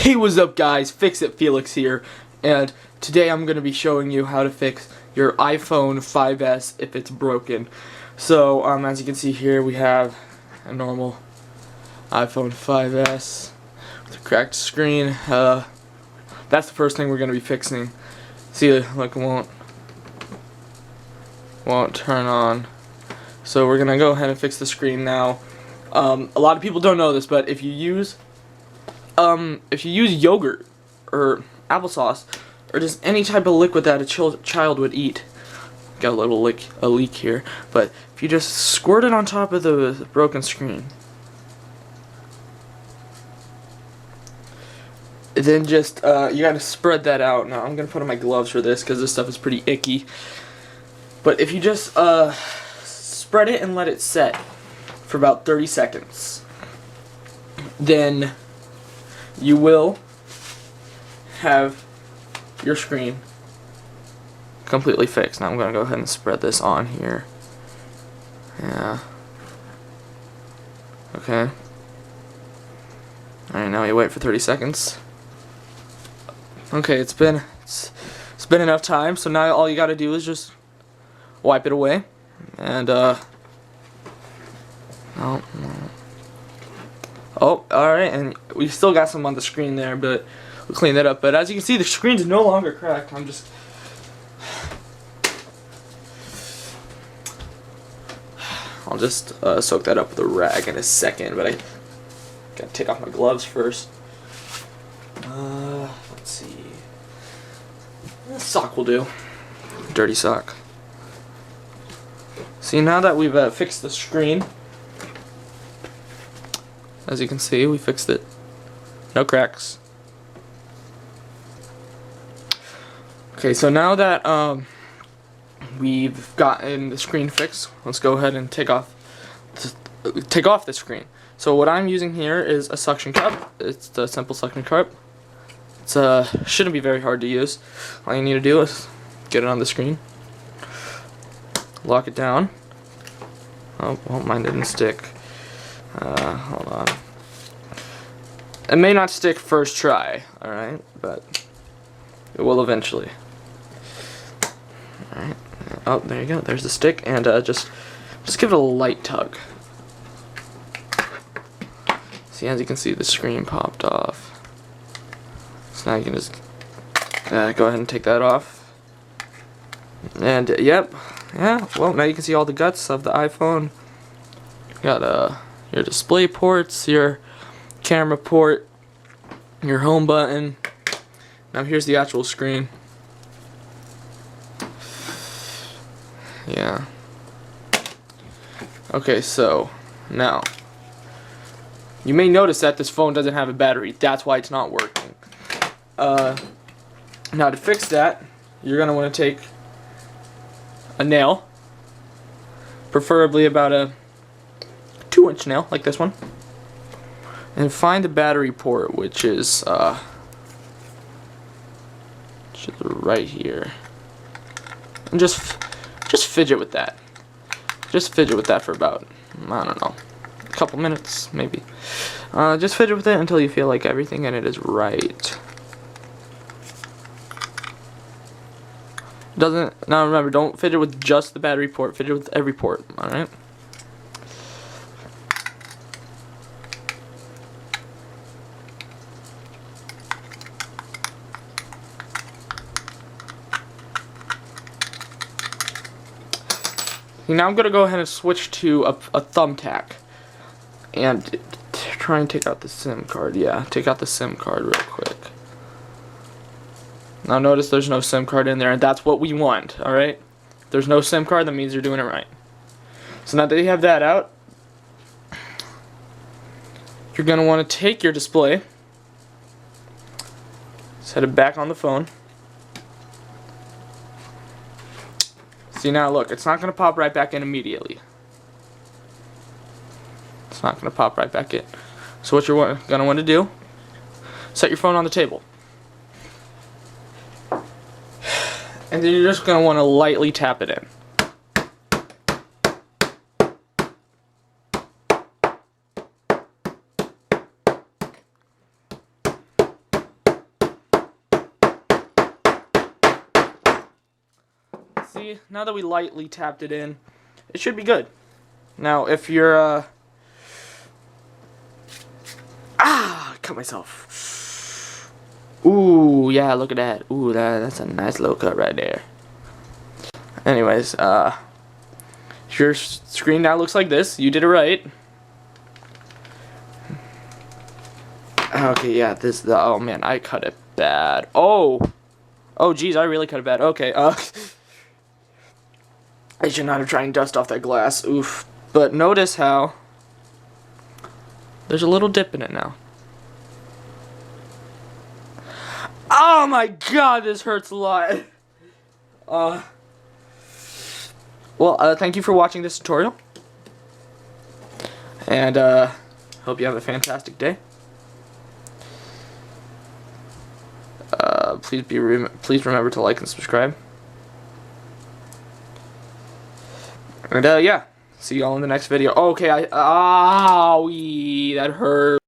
Hey, what's up guys, Fix It Felix here, and today I'm going to be showing you how to fix your iPhone 5S if it's broken. So, as you can see here, we have a normal iPhone 5S with a cracked screen. That's the first thing we're going to be fixing. See, like, it won't turn on. So we're going to go ahead and fix the screen now. A lot of people don't know this, but if you use yogurt or applesauce or just any type of liquid that a child would eat, got a little leak here, but if you just squirt it on top of the broken screen, then just you gotta spread that out. Now I'm gonna put on my gloves for this because this stuff is pretty icky. But if you just spread it and let it set for about 30 seconds, then you will have your screen completely fixed. Now I'm going to go ahead and spread this on here. Yeah. Okay. Alright, now you wait for 30 seconds. Okay, it's been enough time, so now all you got to do is just wipe it away. And oh, alright, and we still got some on the screen there, but we'll clean that up. But as you can see, the screen's no longer cracked. I'll just soak that up with a rag in a second, but I gotta take off my gloves first. Let's see. A sock will do. Dirty sock. See, now that we've fixed the screen, as you can see, we fixed it. No cracks. Okay, so now that we've gotten the screen fixed, let's go ahead and take off the screen. So what I'm using here is a suction cup. It's the simple suction cup. It's shouldn't be very hard to use. All you need to do is get it on the screen, lock it down. Oh, well, mine didn't stick. Hold on. It may not stick first try, alright, but it will eventually. Alright. Oh, there you go. There's the stick, and just give it a light tug. See, as you can see, the screen popped off. So now you can just go ahead and take that off. And yep, yeah. Well, now you can see all the guts of the iPhone. You got your display ports, your camera port, your home button. Now here's the actual screen. Yeah. Okay, so now you may notice that this phone doesn't have a battery. That's why it's not working. Now to fix that, you're gonna want to take a nail, preferably about a 2-inch nail like this one, and find the battery port, which is right here, and just fidget with that. Just fidget with that for about, I don't know, a couple minutes maybe. Just fidget with it until you feel like everything in it is right. Now remember, don't fidget with just the battery port, fidget with every port, alright? Now I'm going to go ahead and switch to a thumbtack and try and take out the SIM card. Yeah, take out the SIM card real quick. Now notice there's no SIM card in there, and that's what we want, alright? If there's no SIM card, that means you're doing it right. So now that you have that out, you're going to want to take your display, set it back on the phone. See, now look, it's not going to pop right back in immediately. It's not going to pop right back in. So what you're going to want to do, set your phone on the table. And then you're just going to want to lightly tap it in. see, now that we lightly tapped it in, it should be good. Now, if you're, cut myself. Ooh, yeah, look at that. Ooh, that's a nice little cut right there. Anyways, your screen now looks like this. You did it right. Okay, yeah, oh man, I cut it bad. Oh, geez, I really cut it bad. Okay, I should not have tried and dust off that glass. Oof. But notice how there's a little dip in it now. Oh my god, this hurts a lot. Well, thank you for watching this tutorial. And, hope you have a fantastic day. Please remember to like and subscribe. And, yeah. See y'all in the next video. Okay, that hurt.